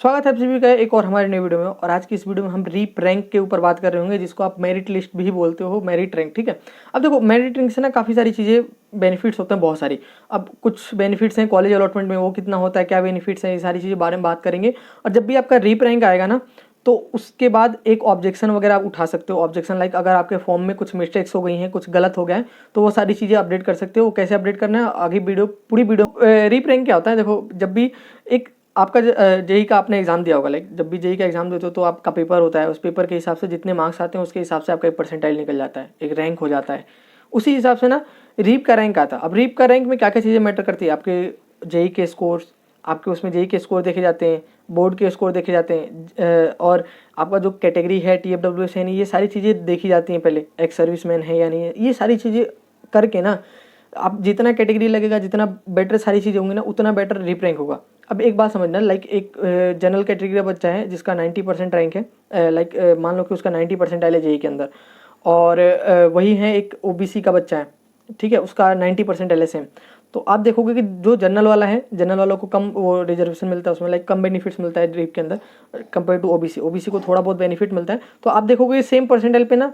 स्वागत है आप सभी का एक और हमारे नए वीडियो में। और आज की इस वीडियो में हम रीप रैंक के ऊपर बात कर रहे होंगे, जिसको आप मेरिट लिस्ट भी बोलते हो, मेरिट रैंक। ठीक है, अब देखो मेरिट रैंक से ना काफ़ी सारी चीज़ें बेनिफिट्स होते हैं, बहुत सारी। अब कुछ बेनिफिट्स हैं कॉलेज अलॉटमेंट में, वो कितना होता है, क्या बेनिफिट्स हैं, ये सारी चीज़ें बारे में बात करेंगे। और जब भी आपका रीप रैंक आएगा ना, तो उसके बाद एक ऑब्जेक्शन वगैरह आप उठा सकते हो। ऑब्जेक्शन लाइक अगर आपके फॉर्म में कुछ मिस्टेक्स हो गई हैं, कुछ गलत हो गया है, तो वो सारी चीज़ें अपडेट कर सकते हो। कैसे अपडेट करना है आगे वीडियो, पूरी वीडियो। रीप रैंक क्या होता है, देखो जब भी एक आपका जेई का आपने एग्जाम दिया होगा, लाइक जब भी जेई का एग्जाम देते हो तो आपका पेपर होता है, उस पेपर के हिसाब से जितने मार्क्स आते हैं उसके हिसाब से आपका एक परसेंटाइल निकल जाता है, एक रैंक हो जाता है। उसी हिसाब से ना रीप का रैंक आता है। अब रीप का रैंक में क्या क्या चीज़ें मैटर करती है, आपके जेई के स्कोर्स, आपके उसमें जेई के स्कोर देखे जाते हैं, बोर्ड के स्कोर देखे जाते हैं, और आपका जो कैटेगरी है TFWS है नहीं, ये सारी चीज़ें देखी जाती हैं पहले, एक सर्विसमैन है या नहीं है। ये सारी चीज़ें करके ना आप जितना कैटेगरी लगेगा, जितना बेटर सारी चीज़ें होंगी ना, उतना बेटर रीप रैंक होगा। अब एक बात समझना, लाइक एक जनरल कैटेगरी का बच्चा है जिसका 90% रैंक है, लाइक मान लो कि उसका 90% आइल है जेई के अंदर, और वही है एक ओबीसी का बच्चा है, ठीक है, उसका 90% एल है। तो आप देखोगे कि जो जनरल वाला है, जनरल वालों को कम वो रिजर्वेशन मिलता है, उसमें लाइक कम बेनिफिट्स मिलता है ड्रीप के अंदर कंपेयर टू ओबीसी। ओबीसी को थोड़ा बहुत बेनिफिट मिलता है। तो आप देखोगे सेम परसेंटाइल पे ना,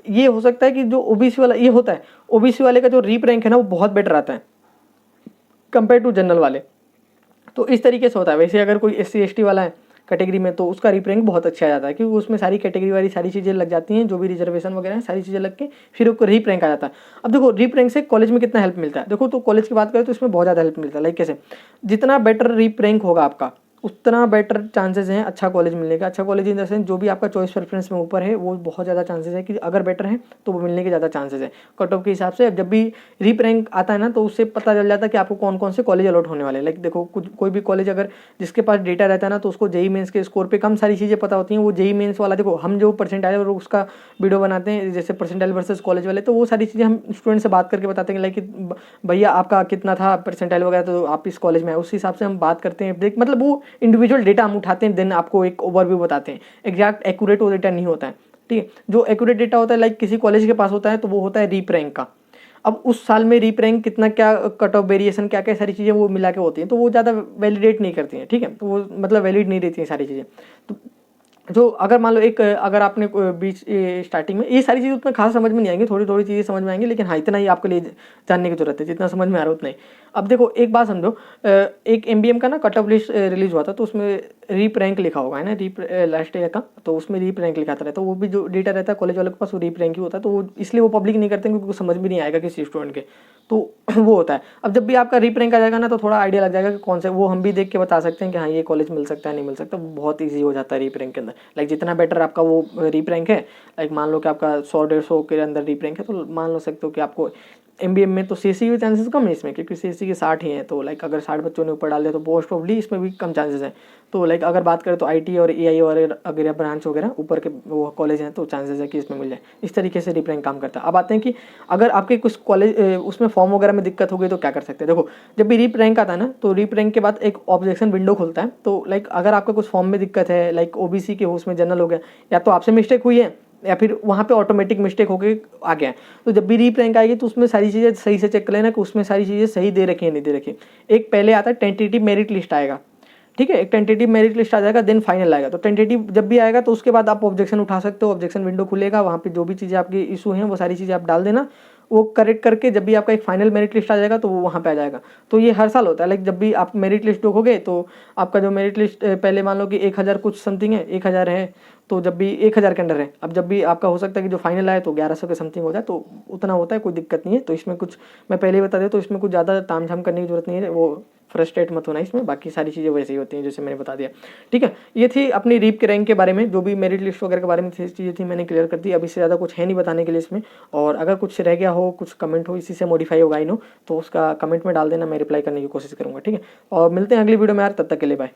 ये हो सकता है कि जो ओबीसी वाला ये होता है, ओबीसी वाले का जो रीप रैंक है ना, वो बहुत बेटर आता है कंपेयर टू जनरल वाले। तो इस तरीके से होता है। वैसे अगर कोई SC ST वाला है कैटेगरी में, तो उसका रीप रैंक बहुत अच्छा आ जाता है, क्योंकि उसमें सारी कैटेगरी वाली सारी चीज़ें लग जाती हैं, जो भी रिजर्वेशन वगैरह है सारी चीज़ें लग के फिर उसको रीप रैंक आ जाता है। अब देखो रीप रैंक से कॉलेज में कितना हेल्प मिलता है, देखो तो कॉलेज की बात करें तो इसमें बहुत ज़्यादा हेल्प मिलता है। लाइक कैसे, जितना बेटर रीप रैंक होगा आपका, उतना बेटर चांसेस हैं अच्छा कॉलेज मिलने का। अच्छा कॉलेज इन द सेंस जो भी आपका चॉइस प्रेफरेंस में ऊपर है, वो बहुत ज़्यादा चांसेस है कि अगर बेटर है तो वो मिलने के ज़्यादा चांसेस है कट ऑफ के हिसाब से। जब भी रीप रैंक आता है ना, तो उससे पता चल जाता है कि आपको कौन कौन से कॉलेज अलॉट होने वाले हैं। लाइक देखो कुछ कोई भी कॉलेज अगर जिसके पास डेटा रहता है ना, तो उसको जेई मेंस के स्कोर पे कम सारी चीज़ें पता होती हैं। वो जेई मेंस वाला, देखो हम जो परसेंटाइल और उसका वीडियो बनाते हैं, जैसे परसेंटाइल वर्सेस कॉलेज वाले, तो वो सारी चीज़ें हम स्टूडेंट से बात करके बताते हैं, लाइक भैया आपका कितना था परसेंटाइल वगैरह, तो आप इस कॉलेज में आए, उस हिसाब से हम बात करते हैं। देख मतलब वो इंडिविजुअल डेटा हम उठाते हैं, देन आपको एक ओवरव्यू बताते हैं। एग्जैक्ट एक्यूरेट वो डेटा नहीं होता है, ठीक है। जो एक्यूरेट डेटा होता है लाइक किसी कॉलेज के पास होता है, तो वो होता है रीप रैंक का। अब उस साल में रीप रैंक कितना, क्या कट ऑफ वेरिएशन, क्या क्या सारी चीज़ें वो मिला के होती हैं, तो वो ज़्यादा वैलिडेट नहीं करती हैं, ठीक है। तो वो मतलब वैलिड नहीं रहती हैं सारी चीज़ें। तो जो अगर मान लो एक अगर आपने बीच स्टार्टिंग में ये सारी चीज़ें उतना खास समझ में नहीं आएंगी, थोड़ी थोड़ी चीज़ें समझ में आएंगी, लेकिन हाँ इतना ही आपके लिए जानने की जरूरत है, जितना समझ में आ रहा है उतना ही। अब देखो एक बात समझो, एक MBM का ना कट ऑफ लिस्ट रिलीज हुआ था, तो उसमें रीप रैंक लिखा होगा, है ना, रीप लास्ट ईयर का, तो उसमें रीप रैंक लिखा रहता है। तो वो भी जो डेटा रहता है कॉलेज वालों के पास, वो रीप रैंक ही होता है। तो वो इसलिए वो पब्लिक नहीं करते क्योंकि समझ भी नहीं आएगा किसी स्टूडेंट के, तो वो होता है। अब जब भी आपका रीप रैंक आ जाएगा ना, तो थोड़ा आइडिया लग जाएगा कि कौन से, वो हम भी देख के बता सकते हैं कि हाँ ये कॉलेज मिल सकता है नहीं मिल सकता। बहुत ईजी हो जाता है रीप रैंक के अंदर। लाइक जितना बेटर आपका वो रीप रैंक है, लाइक मान लो कि आपका 100-150 के अंदर रीप रैंक है, तो मान लो सकते हो कि आपको MBM में तो CSE के चांसेस कम है इसमें, क्योंकि CSE के 60 ही हैं। तो लाइक अगर 60 बच्चों ने ऊपर डाल दिया, तो मोस्ट ऑफली इसमें भी कम चांसेस हैं। तो लाइक अगर बात करें तो IT और AI और अगर ब्रांच वगैरह ऊपर के वो कॉलेज हैं, तो चांसेस है कि इसमें मिल जाए। इस तरीके से रीप रैंक काम करता है। अब आते हैं कि अगर आपके कुछ कॉलेज उसमें फॉर्म वगैरह में दिक्कत हो गई तो क्या कर सकते हैं। देखो जब भी रीप रैंक आता है ना, तो रीप रैंक के बाद एक ऑब्जेक्शन विंडो खुलता है। तो लाइक अगर आपका कुछ फॉर्म में दिक्कत है, लाइक OBC के हो उसमें जनरल हो गया, या तो आपसे मिस्टेक हुई है या फिर वहाँ पे ऑटोमेटिक मिस्टेक होके आ गया है, तो जब भी रीप रैंक आएगी तो उसमें सारी चीज़ें सही से चेक कर लेना कि उसमें सारी चीज़ें सही दे रखी है नहीं दे रखी। एक पहले आता है टेंटेटिव मेरिट लिस्ट आएगा, ठीक है, एक टेंटेटिव मेरिट लिस्ट आ जाएगा, देन फाइनल आएगा। तो टेंटेटिव जब भी आएगा तो उसके बाद आप ऑब्जेक्शन उठा सकते हो, ऑब्जेक्शन विंडो खुलेगा, वहाँ पे जो भी चीज़ें आपकी इशू हैं वो सारी चीज़ें आप डाल देना, वो करेक्ट करके जब भी आपका एक फाइनल मेरिट लिस्ट आ जाएगा तो वो वहाँ पे आ जाएगा। तो ये हर साल होता है। लाइक जब भी आप मेरिट लिस्ट देखोगे, तो आपका जो मेरिट लिस्ट पहले मान लो कि 1000 कुछ समथिंग है, 1000 है, तो जब भी 1000 के अंडर है, अब जब भी आपका हो सकता है कि जो फाइनल आए तो 1100 के समथिंग हो जाए, तो उतना होता है, कोई दिक्कत नहीं है। तो इसमें कुछ मैं पहले ही बता दें, तो इसमें कुछ ज़्यादा तामझाम करने की जरूरत नहीं है, वो फ्रस्ट्रेट मत होना इसमें, बाकी सारी चीज़ें वैसे ही होती हैं जैसे मैंने बता दिया, ठीक है। ये थी अपनी रीप के रैंक के बारे में, जो भी मेरिट लिस्ट वगैरह के बारे में चीज़ें थी मैंने क्लियर कर दी। अब इससे ज़्यादा कुछ है नहीं बताने के लिए इसमें। और अगर कुछ रह गया हो, कुछ कमेंट हो इसी से मॉडिफाई होगा आई नो, तो उसका कमेंट में डाल देना, मैं रिप्लाई करने की कोशिश करूँगा, ठीक है। और मिलते हैं अगली वीडियो में यार, तब तक के लिए बाय।